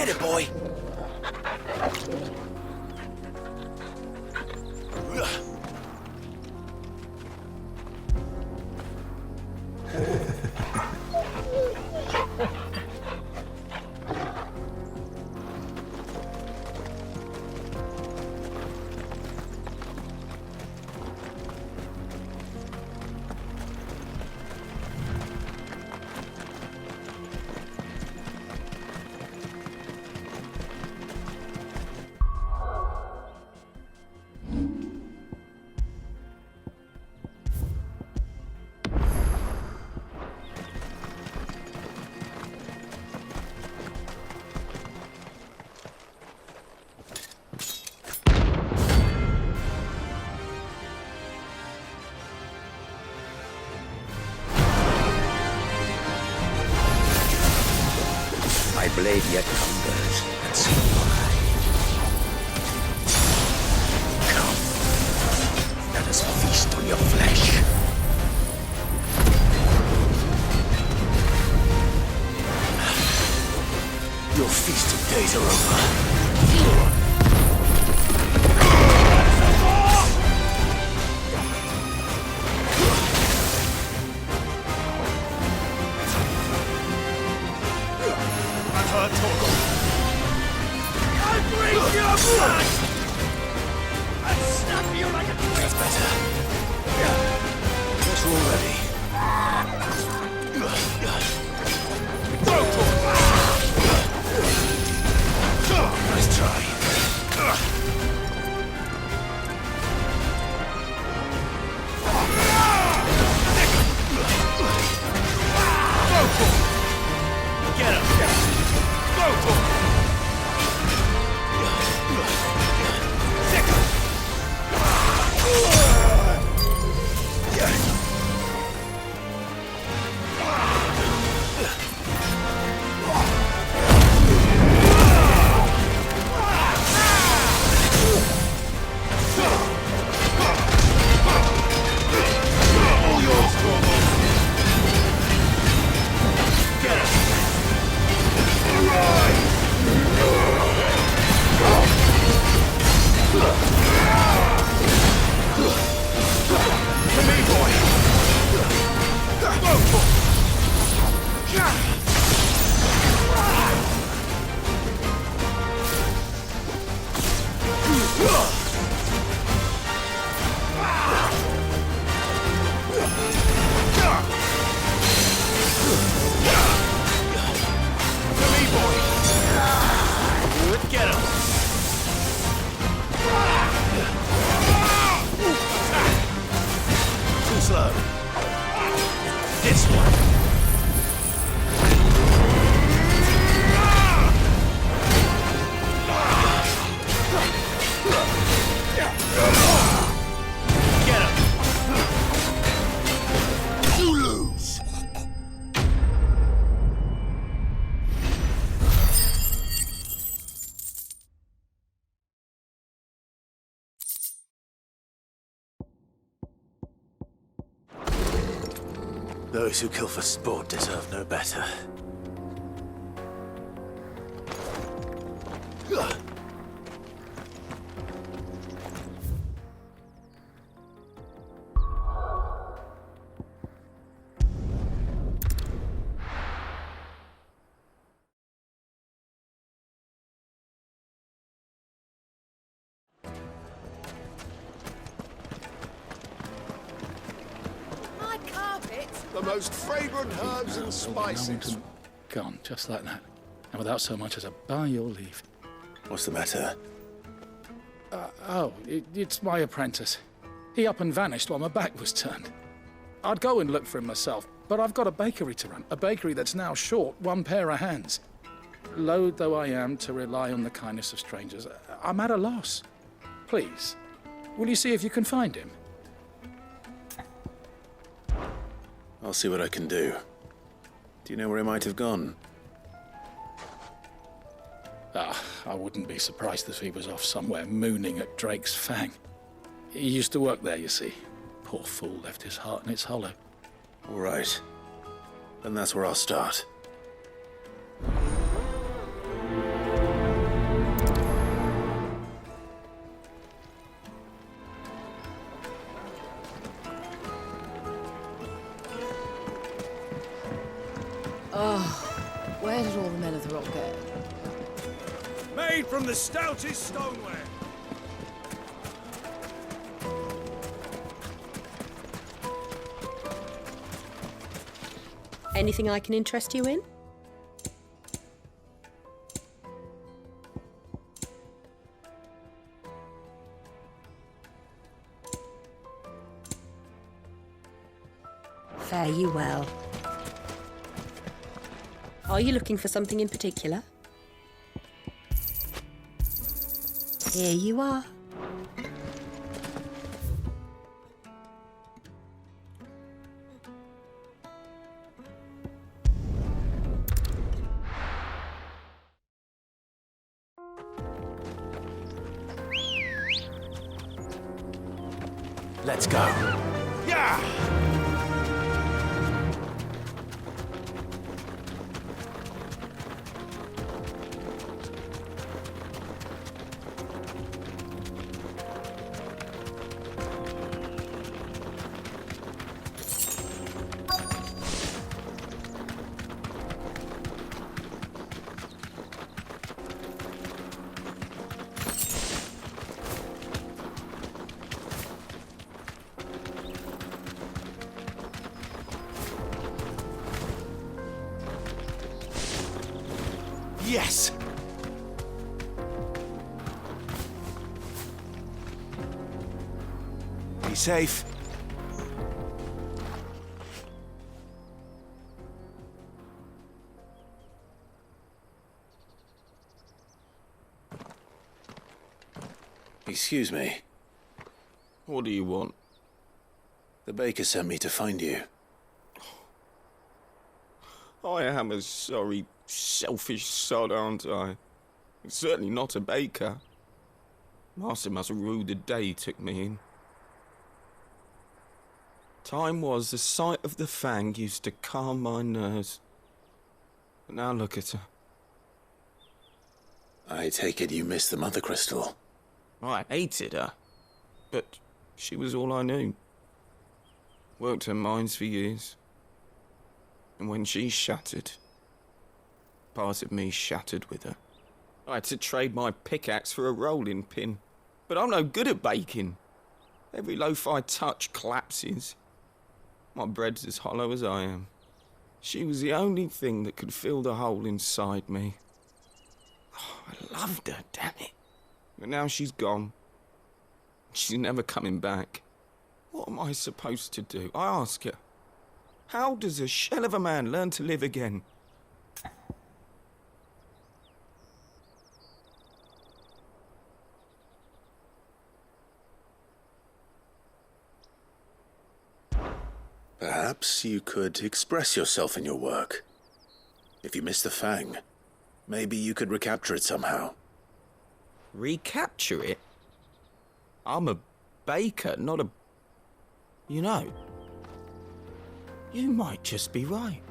Get it, boy! My blade yet hungers, and so do I. Come, let us feast on your flesh. Your feasting days are over. I'll bring your blood! I'll snap you like a... That's better. That's all ready. Nice try. Get him! Go for it! This one. Get him. You lose. Those who kill for sport deserve no better. The most fragrant herbs and spices. Gone, just like that. And without so much as a by your leave. What's the matter? It's my apprentice. He up and vanished while my back was turned. I'd go and look for him myself, but I've got a bakery to run. A bakery that's now short one pair of hands. Loath though I am to rely on the kindness of strangers, I'm at a loss. Please, will you see if you can find him? I'll see what I can do. Do you know where he might have gone? I wouldn't be surprised if he was off somewhere mooning at Drake's Fang. He used to work there, you see. Poor fool left his heart in its hollow. All right. Then that's where I'll start. Where did all the men of the rock go? Made from the stoutest stoneware. Anything I can interest you in? Fare you well. Are you looking for something in particular? Here you are. Let's go. Yeah! Yes! Be safe. Excuse me. What do you want? The baker sent me to find you. I am a sorry, selfish sod, aren't I? I'm certainly not a baker. Master must have ruled the day he took me in. Time was the sight of the fang used to calm my nerves. But now look at her. I take it you missed the Mother Crystal. I hated her, but she was all I knew. Worked her mines for years. And when she shattered, part of me shattered with her. I had to trade my pickaxe for a rolling pin. But I'm no good at baking. Every loaf I touch collapses. My bread's as hollow as I am. She was the only thing that could fill the hole inside me. Oh, I loved her, damn it. But now she's gone. She's never coming back. What am I supposed to do? I ask her. How does a shell of a man learn to live again? Perhaps you could express yourself in your work. If you miss the fang, maybe you could recapture it somehow. Recapture it? I'm a baker, not a... You know, you might just be right.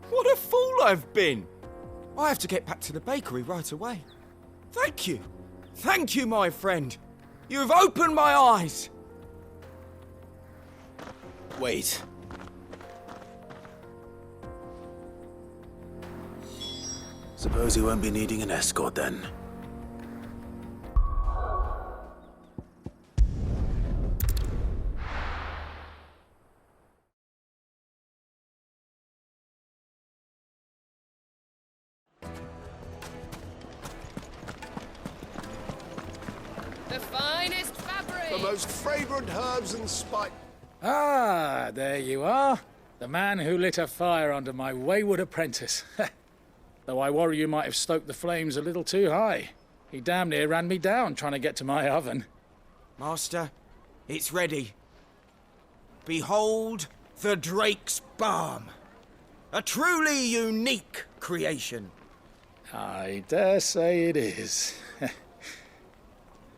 What a fool I've been! I have to get back to the bakery right away. Thank you. Thank you, my friend. You've opened my eyes. Wait. Suppose you won't be needing an escort then. The finest fabric! The most fragrant herbs and spice. Ah, there you are. The man who lit a fire under my wayward apprentice. Though I worry you might have stoked the flames a little too high. He damn near ran me down trying to get to my oven. Master, it's ready. Behold the Drake's Balm. A truly unique creation. I dare say it is.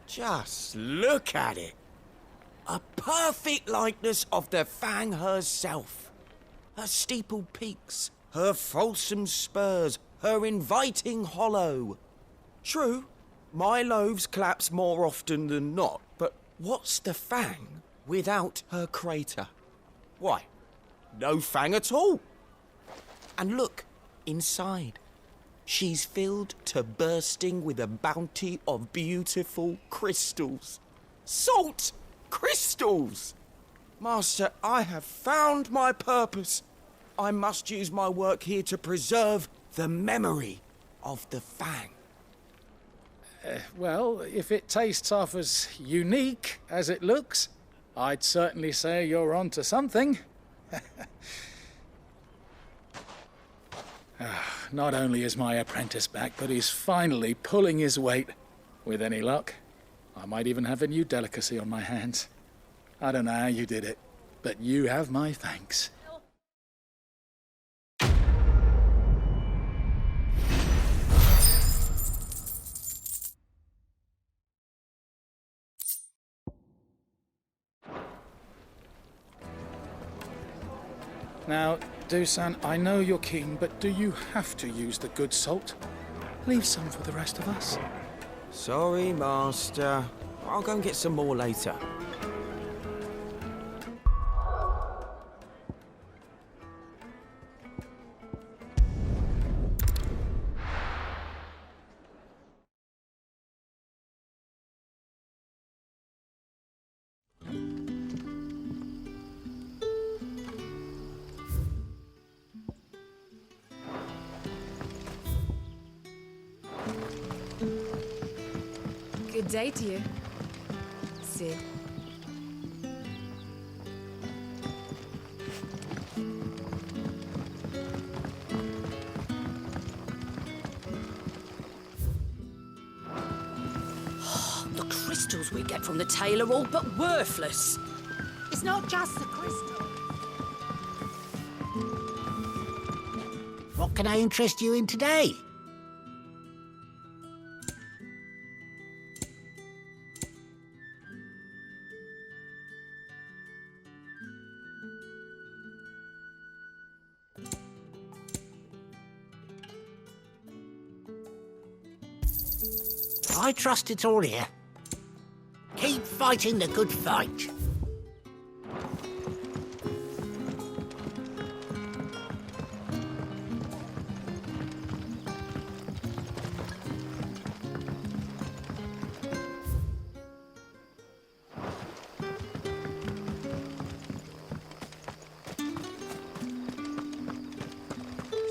Just look at it. A perfect likeness of the Fang herself. Her steepled peaks, her fulsome spurs, her inviting hollow. True, my loaves collapse more often than not, but what's the Fang without her crater? Why, no Fang at all. And look, inside. She's filled to bursting with a bounty of beautiful crystals. Salt crystals! Master, I have found my purpose. I must use my work here to preserve the memory of the Fang. Well, if it tastes half as unique as it looks, I'd certainly say you're onto something. Not only is my apprentice back, but he's finally pulling his weight. With any luck, I might even have a new delicacy on my hands. I don't know how you did it, but you have my thanks. Now, Dusan, I know you're keen, but do you have to use the good salt? Leave some for the rest of us. Sorry, Master. I'll go and get some more later. Good day to you, Sid. The crystals we get from the tail are all but worthless. It's not just the crystal. What can I interest you in today? I trust it's all here. Keep fighting the good fight.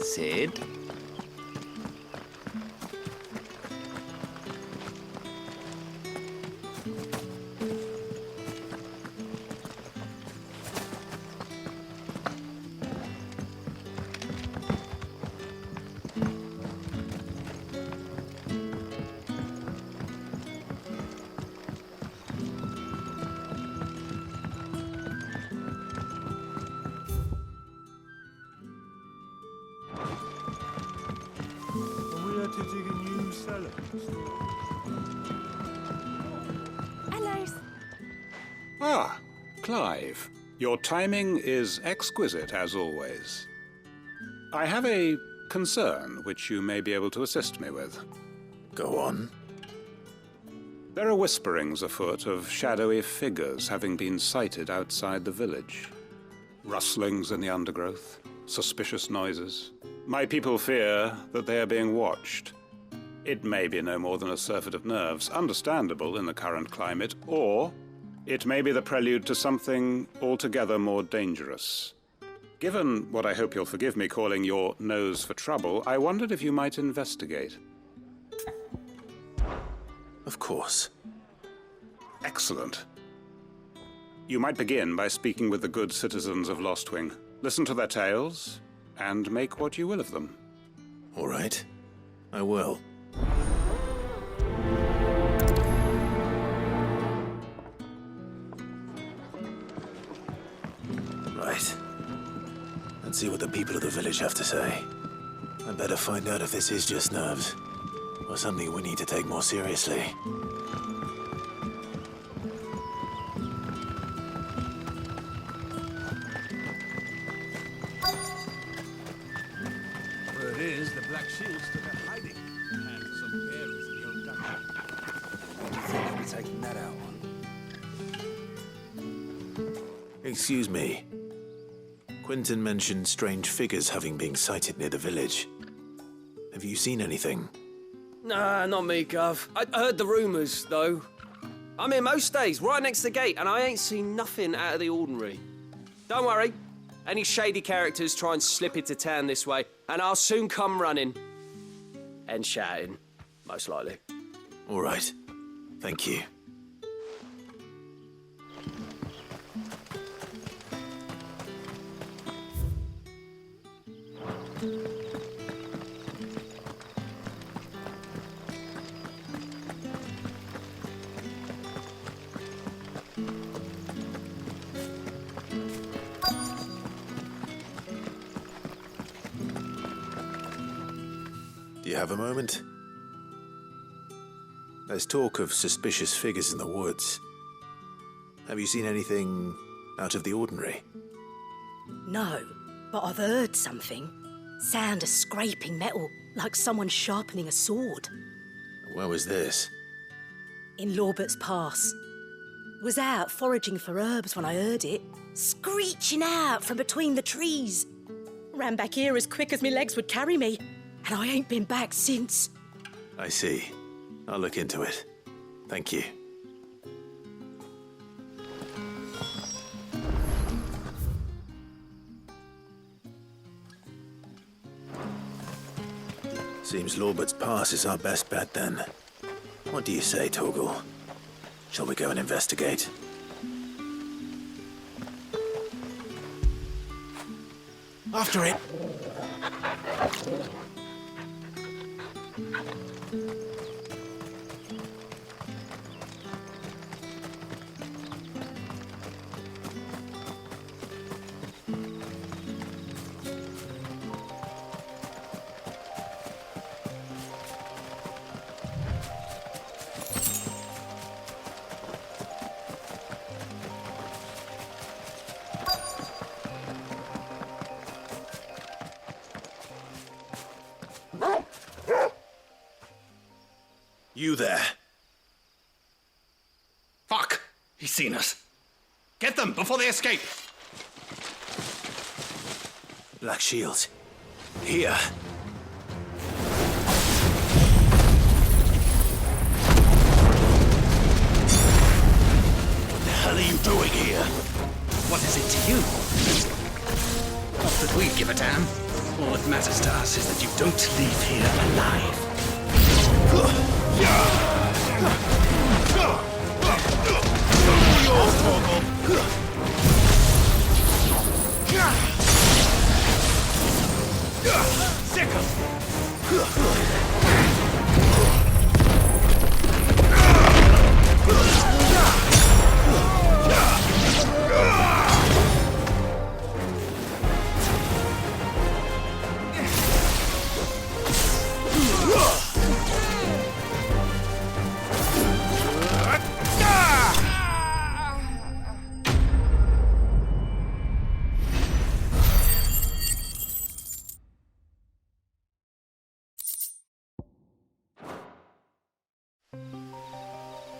Sid? To dig a new cellar. Hello. Ah, Clive. Your timing is exquisite, as always. I have a concern which you may be able to assist me with. Go on. There are whisperings afoot of shadowy figures having been sighted outside the village. Rustlings in the undergrowth, suspicious noises. My people fear that they are being watched. It may be no more than a surfeit of nerves, understandable in the current climate, or it may be the prelude to something altogether more dangerous. Given what I hope you'll forgive me calling your nose for trouble, I wondered if you might investigate. Of course. Excellent. You might begin by speaking with the good citizens of Lostwing. Listen to their tales, and make what you will of them. All right. I will. Right. Let's see what the people of the village have to say. I better find out if this is just nerves, or something we need to take more seriously. Where it is, the Black Shields took a hiding. And some bearers in the old dungeon. What do you think they'll be taking that out on? Excuse me. Quentin mentioned strange figures having been sighted near the village. Have you seen anything? Nah, not me, Gov. I heard the rumours, though. I'm here most days, right next to the gate, and I ain't seen nothing out of the ordinary. Don't worry. Any shady characters try and slip into town this way, and I'll soon come running. And shouting, most likely. All right. Thank you. Do you have a moment? There's talk of suspicious figures in the woods. Have you seen anything out of the ordinary? No, but I've heard something. Sound of scraping metal, like someone sharpening a sword. Where was this? In Lorbert's Pass. Was out foraging for herbs when I heard it, screeching out from between the trees. Ran back here as quick as my legs would carry me, and I ain't been back since. I see. I'll look into it. Thank you. Seems Lorbert's Pass is our best bet then. What do you say, Torgal? Shall we go and investigate? After it! You there. Fuck! He's seen us. Get them before they escape! Black Shields. Here. What the hell are you doing here? What is it to you? Not that we give a damn. All that matters to us is that you don't leave here alive.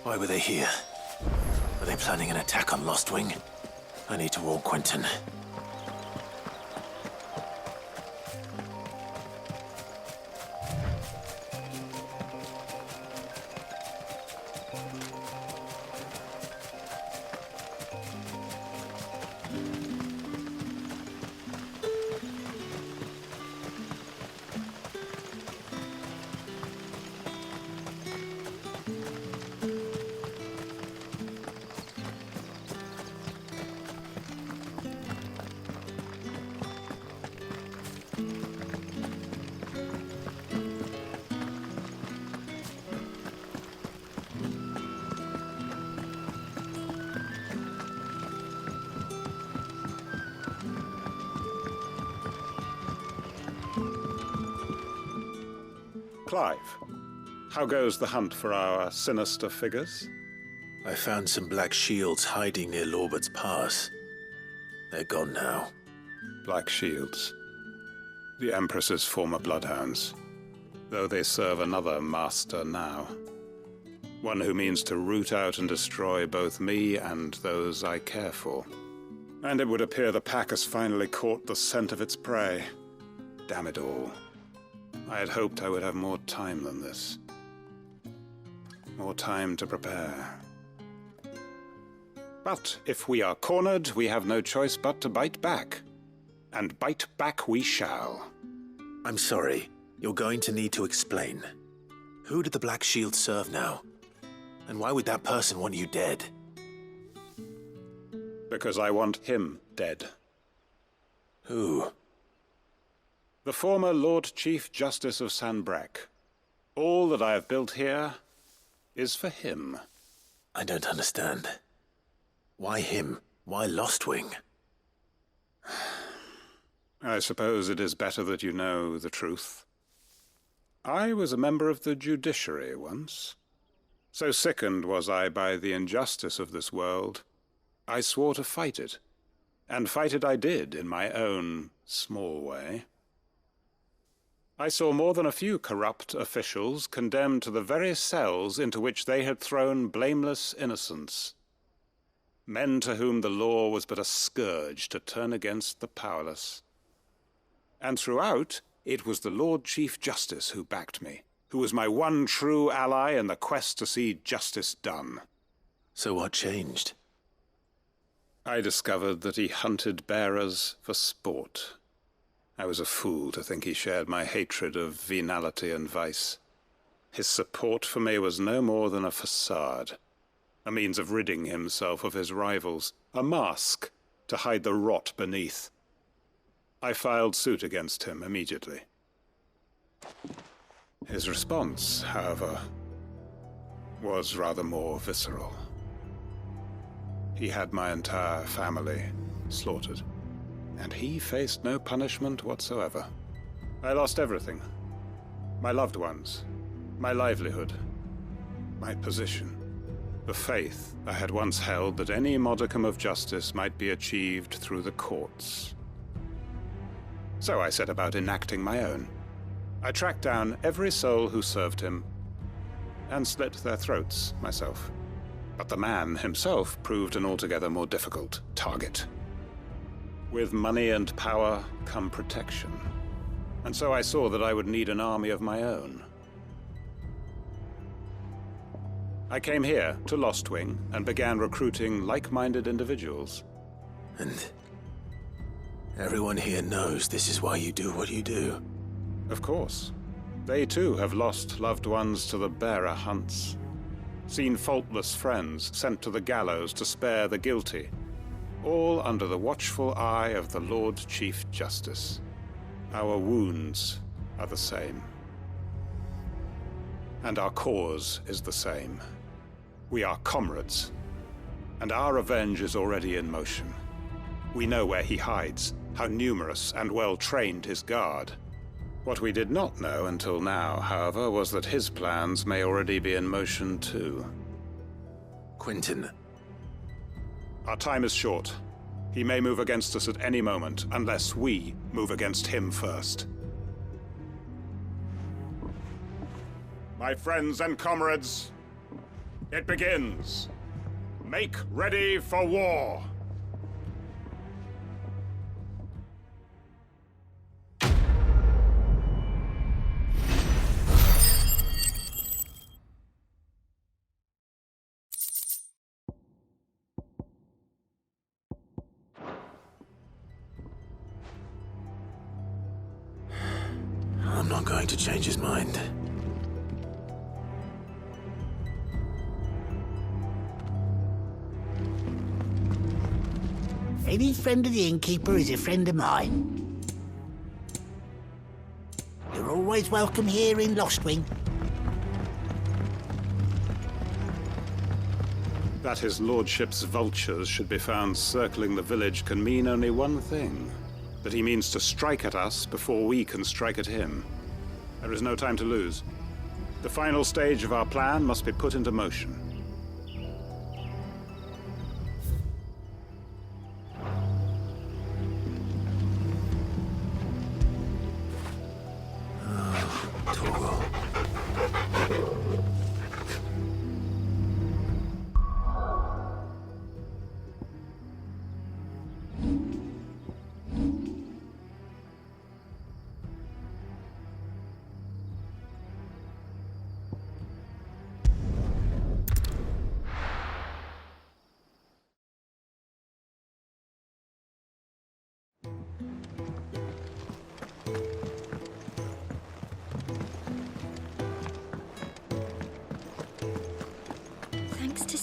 Why were they here? Are they planning an attack on Lostwing? I need to warn Quentin. Clive, how goes the hunt for our sinister figures? I found some black shields hiding near Lorbert's Pass. They're gone now. Black Shields. The Empress's former bloodhounds. Though they serve another master now. One who means to root out and destroy both me and those I care for. And it would appear the pack has finally caught the scent of its prey. Damn it all. I had hoped I would have more time than this. More time to prepare. But if we are cornered, we have no choice but to bite back. And bite back we shall. I'm sorry. You're going to need to explain. Who did the Black Shield serve now? And why would that person want you dead? Because I want him dead. Who? The former Lord Chief Justice of Sanbreque. All that I have built here is for him. I don't understand. Why him? Why Lostwing? I suppose it is better that you know the truth. I was a member of the judiciary once. So sickened was I by the injustice of this world, I swore to fight it. And fight it I did in my own small way. I saw more than a few corrupt officials condemned to the very cells into which they had thrown blameless innocents. Men to whom the law was but a scourge to turn against the powerless. And throughout, it was the Lord Chief Justice who backed me, who was my one true ally in the quest to see justice done. So what changed? I discovered that he hunted bearers for sport. I was a fool to think he shared my hatred of venality and vice. His support for me was no more than a facade, a means of ridding himself of his rivals, a mask to hide the rot beneath. I filed suit against him immediately. His response, however, was rather more visceral. He had my entire family slaughtered, and he faced no punishment whatsoever. I lost everything. My loved ones, my livelihood, my position, the faith I had once held that any modicum of justice might be achieved through the courts. So I set about enacting my own. I tracked down every soul who served him, and slit their throats myself. But the man himself proved an altogether more difficult target. With money and power come protection, and so I saw that I would need an army of my own. I came here to Lostwing and began recruiting like-minded individuals. And everyone here knows this is why you do what you do. Of course. They too have lost loved ones to the bearer hunts. Seen faultless friends sent to the gallows to spare the guilty. All under the watchful eye of the Lord Chief Justice. Our wounds are the same. And our cause is the same. We are comrades. And our revenge is already in motion. We know where he hides, how numerous and well-trained his guard. What we did not know until now, however, was that his plans may already be in motion too. Quentin. Our time is short. He may move against us at any moment, unless we move against him first. My friends and comrades, it begins. Make ready for war. I'm not going to change his mind. Any friend of the innkeeper is a friend of mine. You're always welcome here in Lostwing. That his lordship's vultures should be found circling the village can mean only one thing. That he means to strike at us before we can strike at him. There is no time to lose. The final stage of our plan must be put into motion.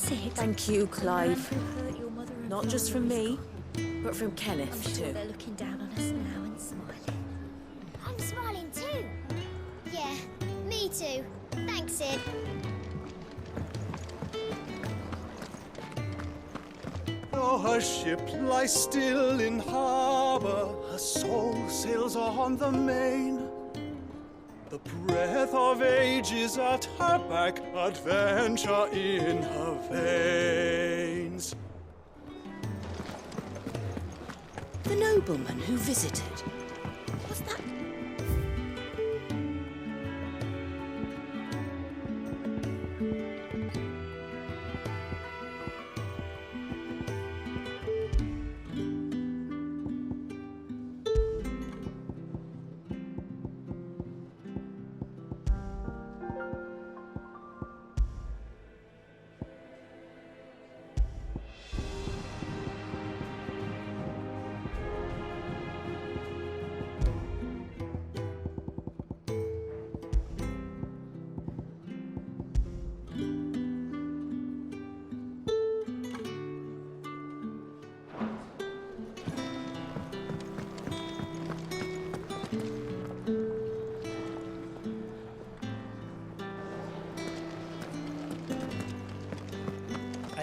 Sid. Thank you, Clive. Hurt your mother and Not just from me, but from Kenneth, I'm sure too. they're looking down on us now and smiling. I'm smiling too. Yeah, me too. Thanks, Sid. Oh, her ship lies still in harbour, her soul sails on the main. The breath of age is at her back, adventure in her veins. The nobleman who visited. Was that...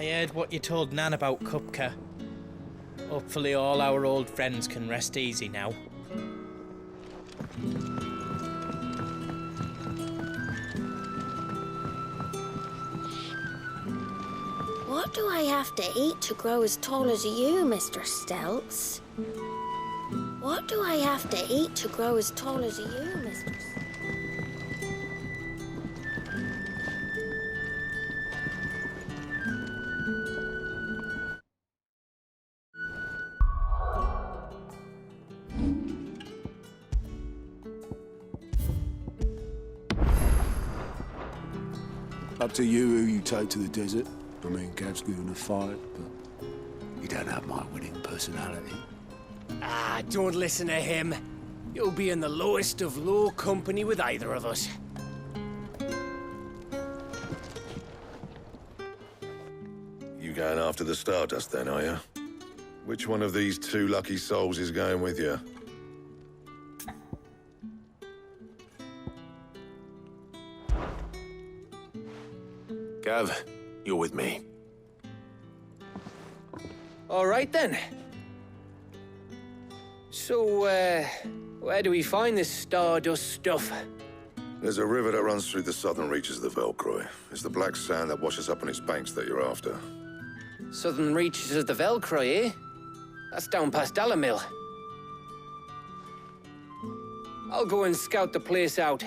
I heard what you told Nan about Kupka. Hopefully all our old friends can rest easy now. What do I have to eat to grow as tall as you, Mr. Stelz? What do I have to eat to grow as tall as you, Mr. Stelz? Up to you who you take to the desert. I mean, Gav's good in a fight, but you don't have my winning personality. Ah, don't listen to him. You'll be in the lowest of low company with either of us. You going after the Stardust then, are you? Which one of these two lucky souls is going with you? Gav, you're with me. All right, then. So, where do we find this Stardust stuff? There's a river that runs through the southern reaches of the Velcroy. It's the black sand that washes up on its banks that you're after. Southern reaches of the Velcroy, eh? That's down past Dalamil. I'll go and scout the place out.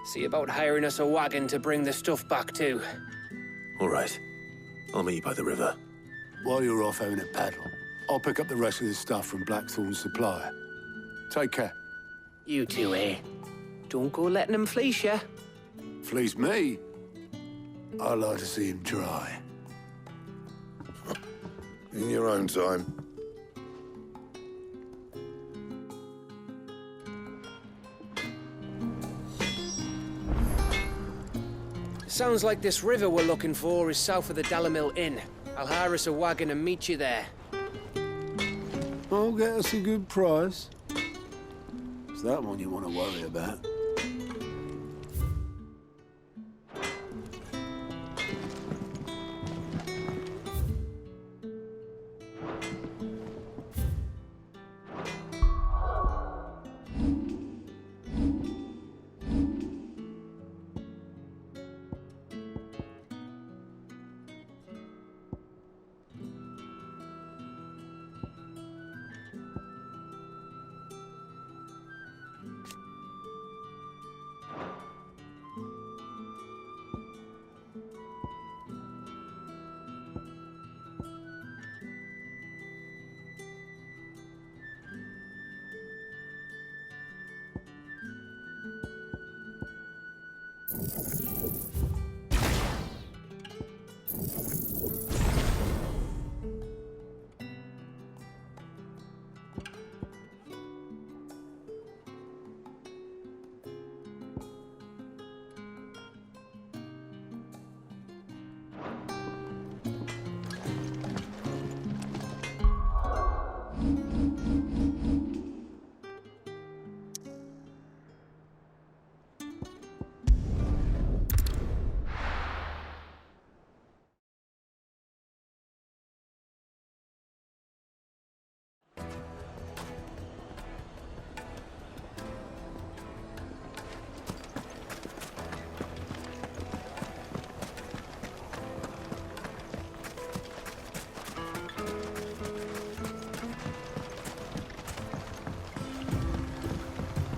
See about hiring us a wagon to bring the stuff back to. All right. I'll meet you by the river. While you're off having a paddle, I'll pick up the rest of this stuff from Blackthorn's supplier. Take care. You two, eh? Don't go letting him fleece ya. Fleece me? I'd like to see him try. In your own time. Sounds like this river we're looking for is south of the Dalamil Inn. I'll hire us a wagon and meet you there. I'll get us a good price. Is that one you want to worry about?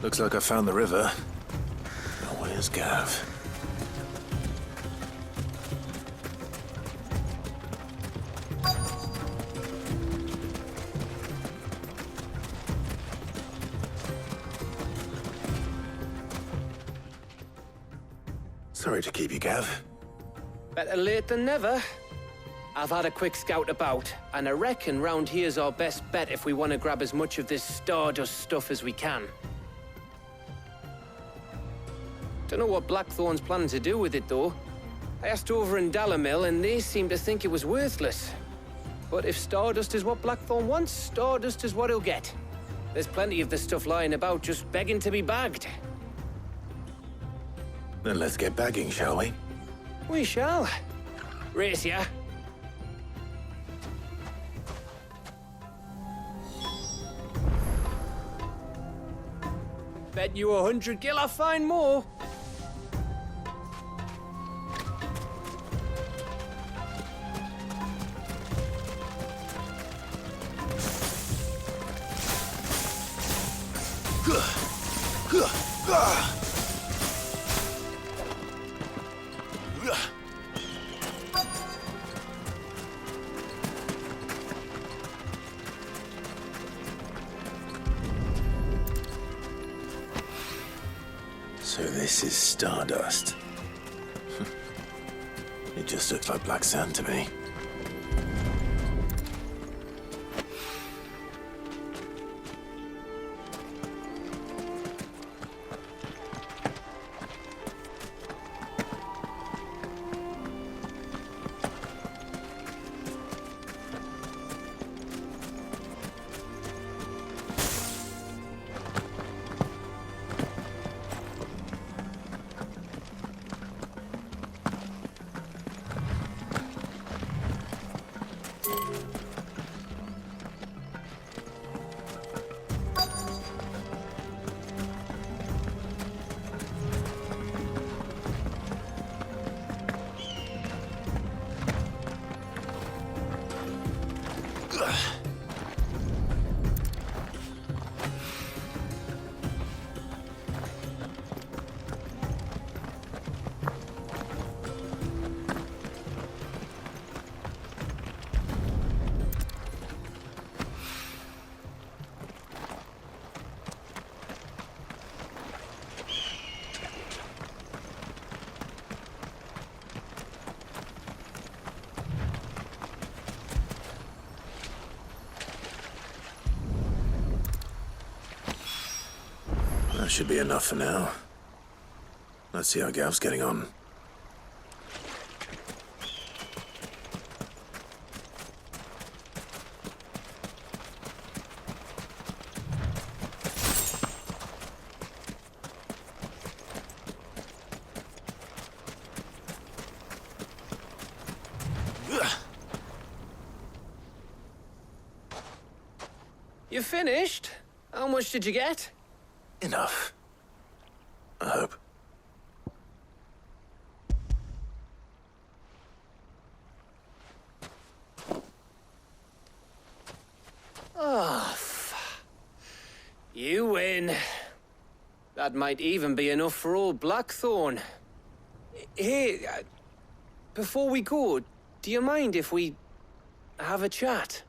Looks like I found the river. Now where's Gav? Sorry to keep you, Gav. Better late than never. I've had a quick scout about, and I reckon round here's our best bet if we want to grab as much of this Stardust stuff as we can. Don't know what Blackthorn's planning to do with it, though. I asked over in Dalamil, and they seem to think it was worthless. But if Stardust is what Blackthorn wants, Stardust is what he'll get. There's plenty of the stuff lying about, just begging to be bagged. Then let's get bagging, shall we? We shall. Race ya. Bet you 100 gil I'll find more. So this is Stardust. It just looks like black sand to me. That should be enough for now. Let's see how Gav's getting on. You finished? How much did you get? Enough. I hope. Oh, you win. That might even be enough for old Blackthorn. Hey, before we go, do you mind if we have a chat?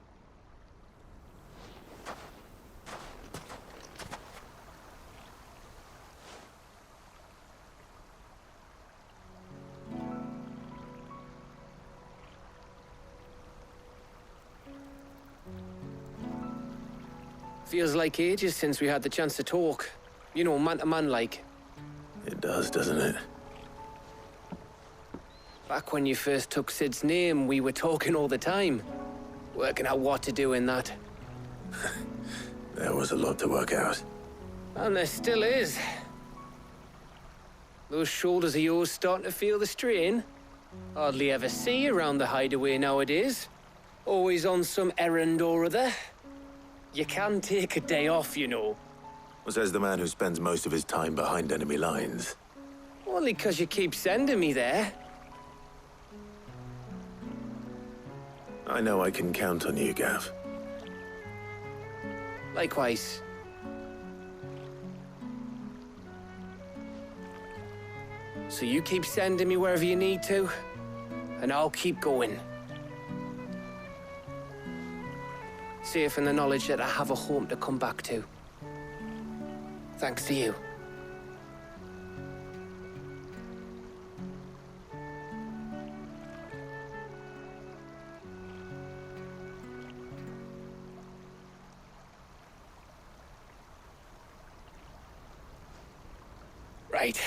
Feels like ages since we had the chance to talk. You know, man to man like. It does, doesn't it? Back when you first took Sid's name, we were talking all the time. Working out what to do in that. There was a lot to work out. And there still is. Those shoulders of yours starting to feel the strain. Hardly ever see you around the hideaway nowadays. Always on some errand or other. You can take a day off, you know. Says the man who spends most of his time behind enemy lines. Only 'cause you keep sending me there. I know I can count on you, Gav. Likewise. So you keep sending me wherever you need to, and I'll keep going. Safe in the knowledge that I have a home to come back to. Thanks to you. Right.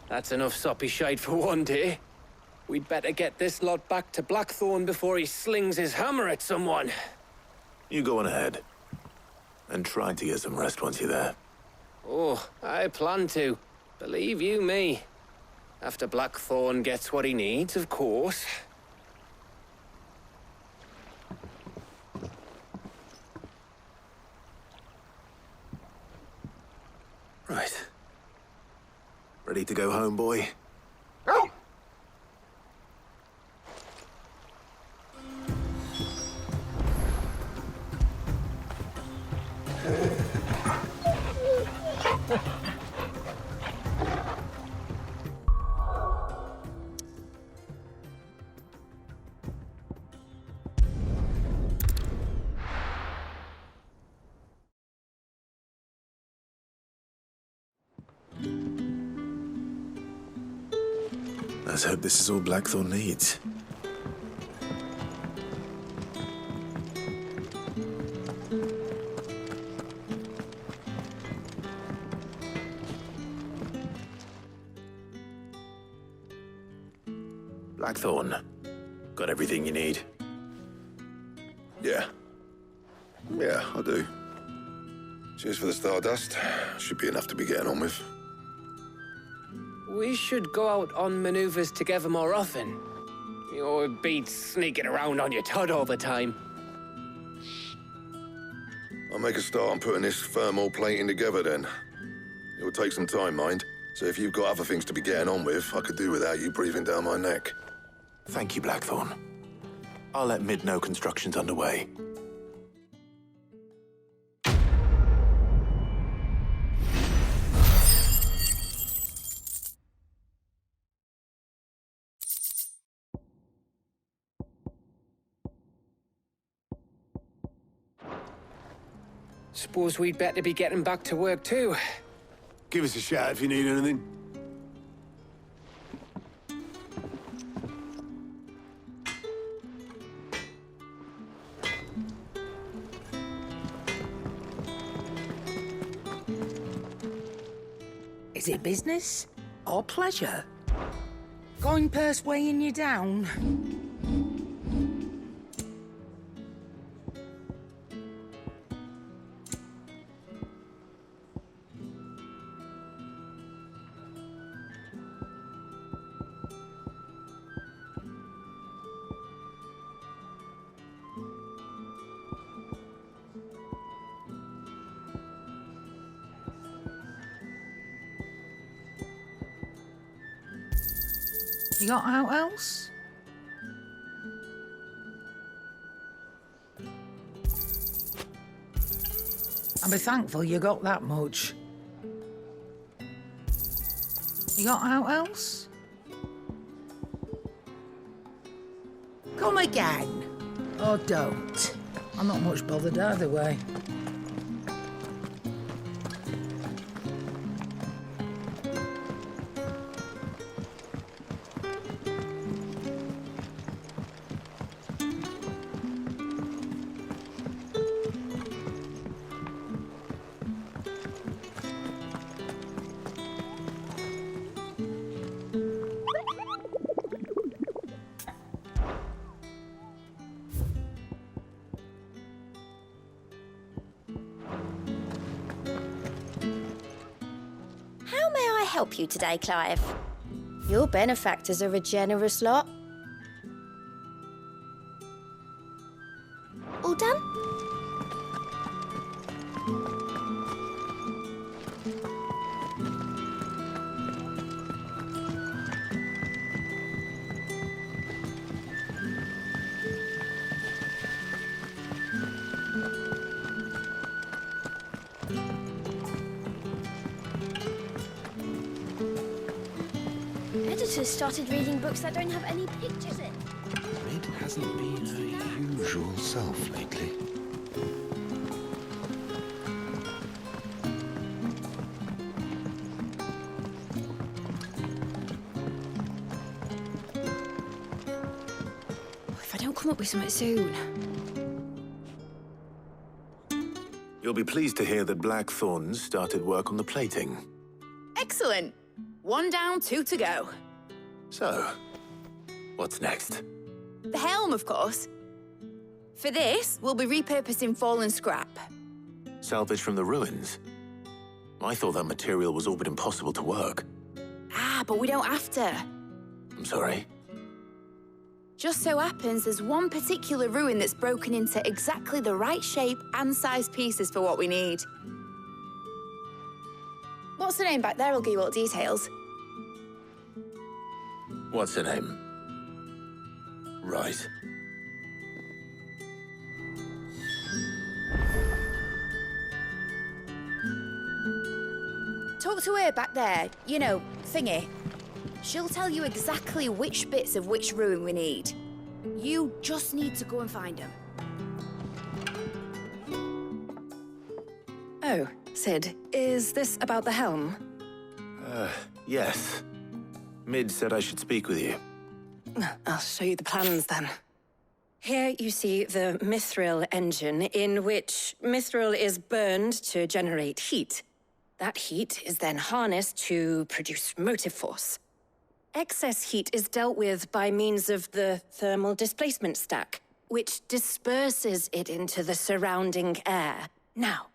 That's enough soppy shite for one day. We'd better get this lot back to Blackthorn before he slings his hammer at someone. You go on ahead. And try to get some rest once you're there. Oh, I plan to. Believe you me. After Blackthorn gets what he needs, of course. Right. Ready to go home, boy? Let's hope this is all Blackthorn needs. Blackthorn, got everything you need? Yeah. Yeah, I do. Cheers for the stardust. Should be enough to be getting on with. We should go out on maneuvers together more often. You'll beat sneaking around on your Todd all the time. I'll make a start on putting this thermal plating together then. It will take some time, mind. So if you've got other things to be getting on with, I could do without you breathing down my neck. Thank you, Blackthorn. I'll let Mid know construction's underway. Suppose we'd better be getting back to work too. Give us a shout if you need anything. Is it business or pleasure? Going purse weighing you down? You got out else? I'll be thankful you got that much. You got out else? Come again. Or don't. I'm not much bothered either way. How may I help you today, Clive? Your benefactors are a generous lot. All done? daughters started reading books that don't have any pictures in. Mid hasn't been her usual self lately. If I don't come up with something soon. You'll be pleased to hear that Blackthorn's started work on the plating. Excellent. 1 down, 2 to go. So, what's next? The helm, of course. For this, we'll be repurposing fallen scrap. Salvage from the ruins? I thought that material was all but impossible to work. Ah, but we don't have to. I'm sorry. Just so happens there's one particular ruin that's broken into exactly the right shape and size pieces for what we need. What's the name back there? I'll give you all the details. What's her name? Right. Talk to her back there. You know, thingy. She'll tell you exactly which bits of which ruin we need. You just need to go and find them. Oh, Sid, is this about the helm? Yes. Mid said I should speak with you. I'll show you the plans then. Here you see the mithril engine, in which mithril is burned to generate heat. That heat is then harnessed to produce motive force. Excess heat is dealt with by means of the thermal displacement stack, which disperses it into the surrounding air. Now,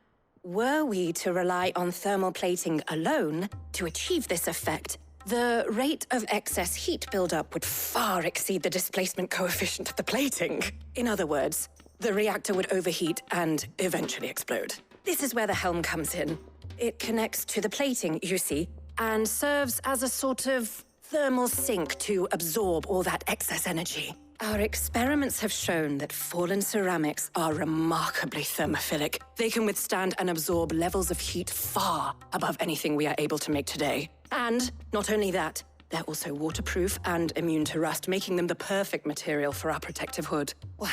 were we to rely on thermal plating alone to achieve this effect, the rate of excess heat buildup would far exceed the displacement coefficient of the plating. In other words, the reactor would overheat and eventually explode. This is where the helm comes in. It connects to the plating, you see, and serves as a sort of thermal sink to absorb all that excess energy. Our experiments have shown that fallen ceramics are remarkably thermophilic. They can withstand and absorb levels of heat far above anything we are able to make today. And not only that, they're also waterproof and immune to rust, making them the perfect material for our protective hood. Why?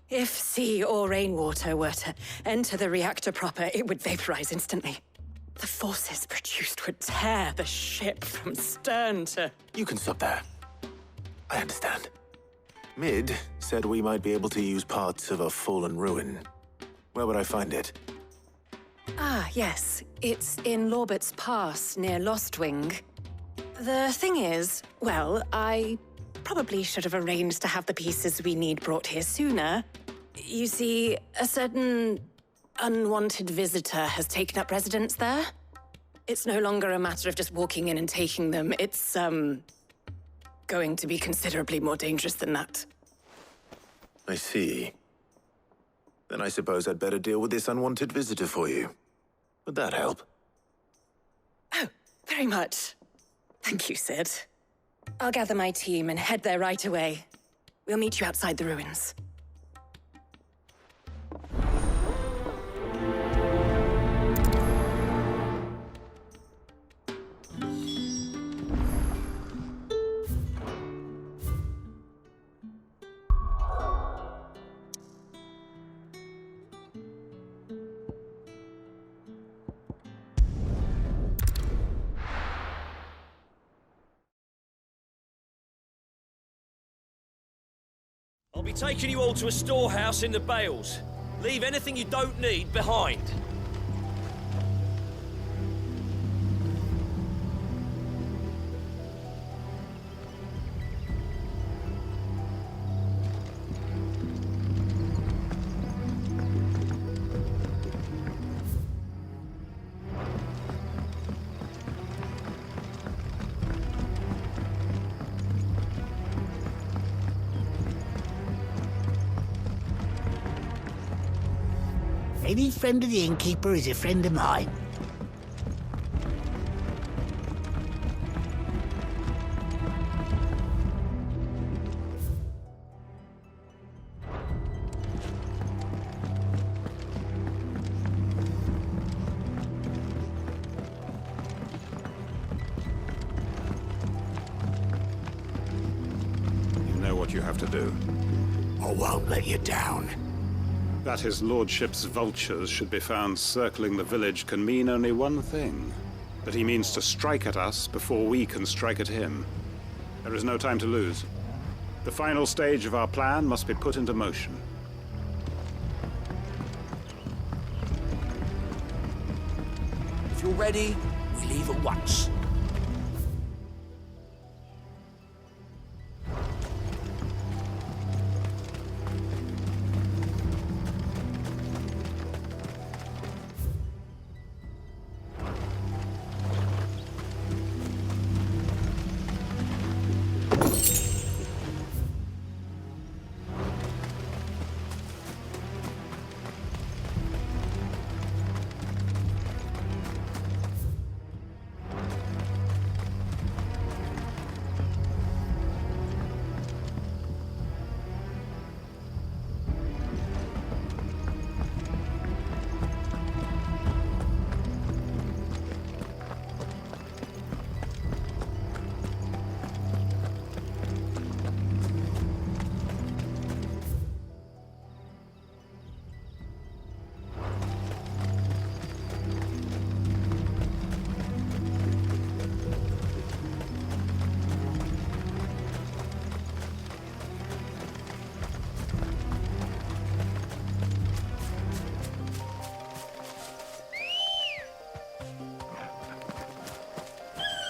If sea or rainwater were to enter the reactor proper, it would vaporize instantly. The forces produced would tear the ship from stern to... You can stop there. I understand. Mid said we might be able to use parts of a fallen ruin. Where would I find it? Ah, yes. It's in Lorbert's Pass, near Lostwing. The thing is, well, I probably should have arranged to have the pieces we need brought here sooner. You see, a certain unwanted visitor has taken up residence there. It's no longer a matter of just walking in and taking them. It's, going to be considerably more dangerous than that. I see. Then I suppose I'd better deal with this unwanted visitor for you. Would that help? Oh, very much. Thank you, Sid. I'll gather my team and head there right away. We'll meet you outside the ruins. I'll be taking you all to a storehouse in the Bales. Leave anything you don't need behind. Any friend of the innkeeper is a friend of mine. you have to do. I won't let you down. That his lordship's vultures should be found circling the village can mean only one thing. That he means to strike at us before we can strike at him. There is no time to lose. The final stage of our plan must be put into motion. If you're ready, we leave at once.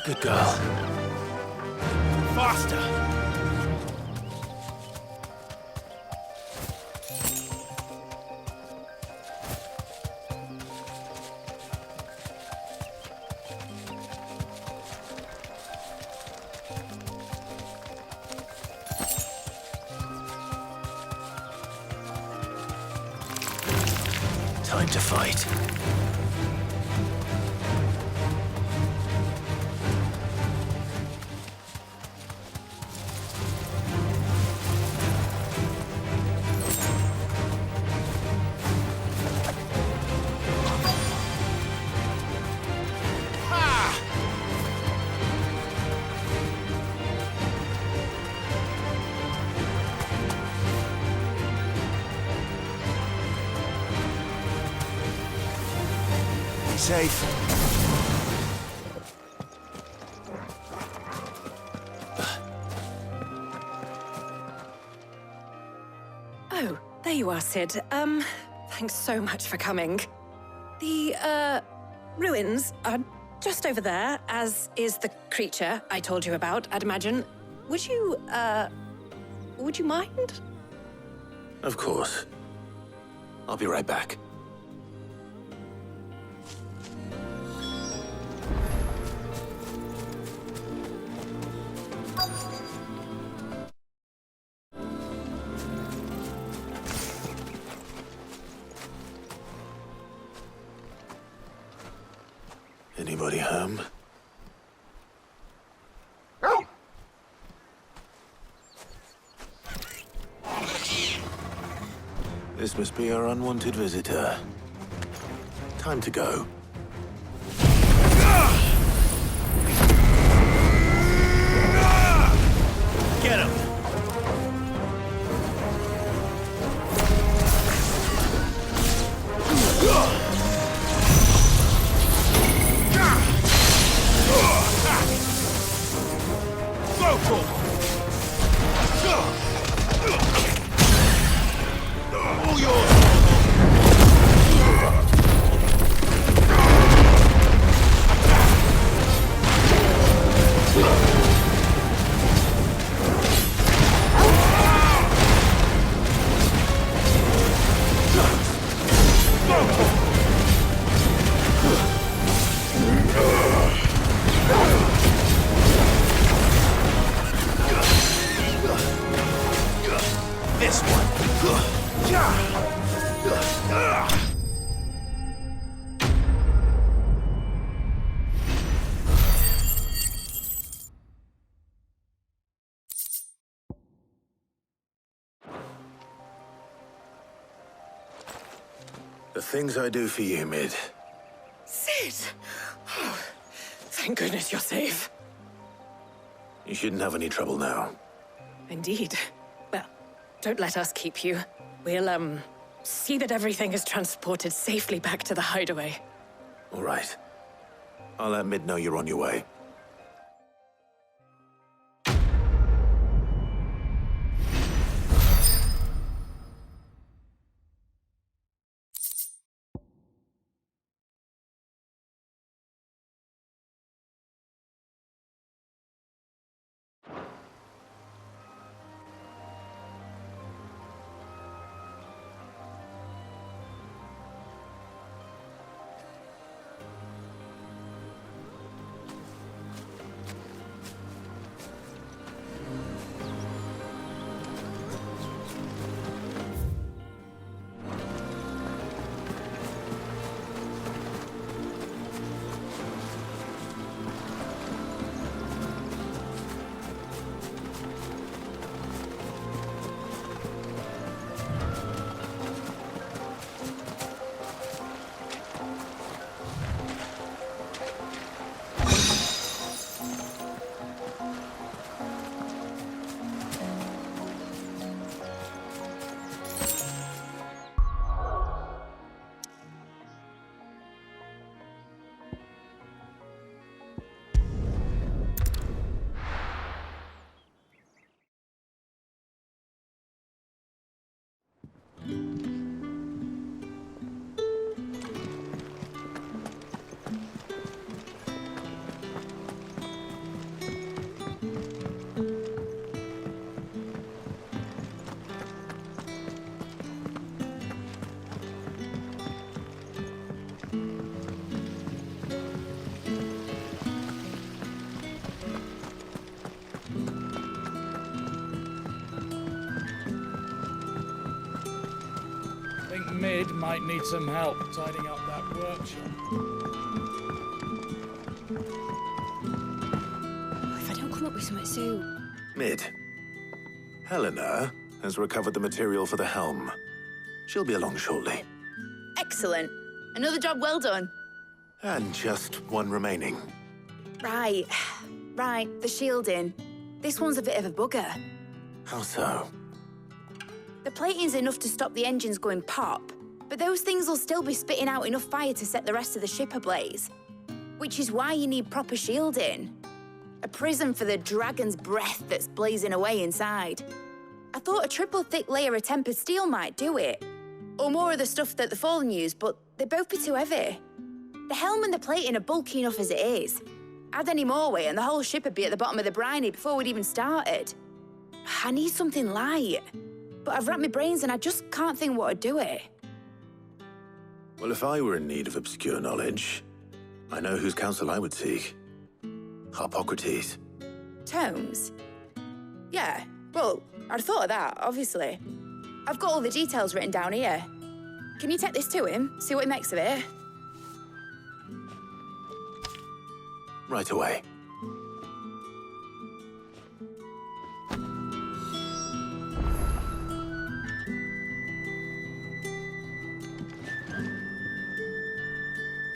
Good girl. Faster! Time to fight. Safe. Oh, there you are, Sid. Thanks so much for coming. The, ruins are just over there, as is the creature I told you about, I'd imagine. Would you mind? Of course. I'll be right back. Anybody home? This must be our unwanted visitor. Time to go. Get him! All yours! This one. The things I do for you, Mid. Sid! Oh, thank goodness you're safe. You shouldn't have any trouble now. Indeed. don't let us keep you. We'll, see that everything is transported safely back to the hideaway. All right. I'll let Mid know you're on your way. Mid might need some help tidying up that workshop. If I don't come up with something soon. Mid. Helena has recovered the material for the helm. She'll be along shortly. Excellent. Another job well done. And just one remaining. Right. Right, the shielding. This one's a bit of a bugger. How so? The plating's enough to stop the engines going pop, but those things will still be spitting out enough fire to set the rest of the ship ablaze. Which is why you need proper shielding. A prison for the dragon's breath that's blazing away inside. I thought a triple thick layer of tempered steel might do it. Or more of the stuff that the Fallen use, but they'd both be too heavy. The helm and the plating are bulky enough as it is. Add any more weight and the whole ship would be at the bottom of the briny before we'd even started. I need something light. But I've racked my brains and I just can't think what would do it. Well, if I were in need of obscure knowledge, I know whose counsel I would seek. Harpocrates. Tomes? Yeah, well, I'd thought of that, obviously. I've got all the details written down here. Can you take this to him, see what he makes of it? Right away.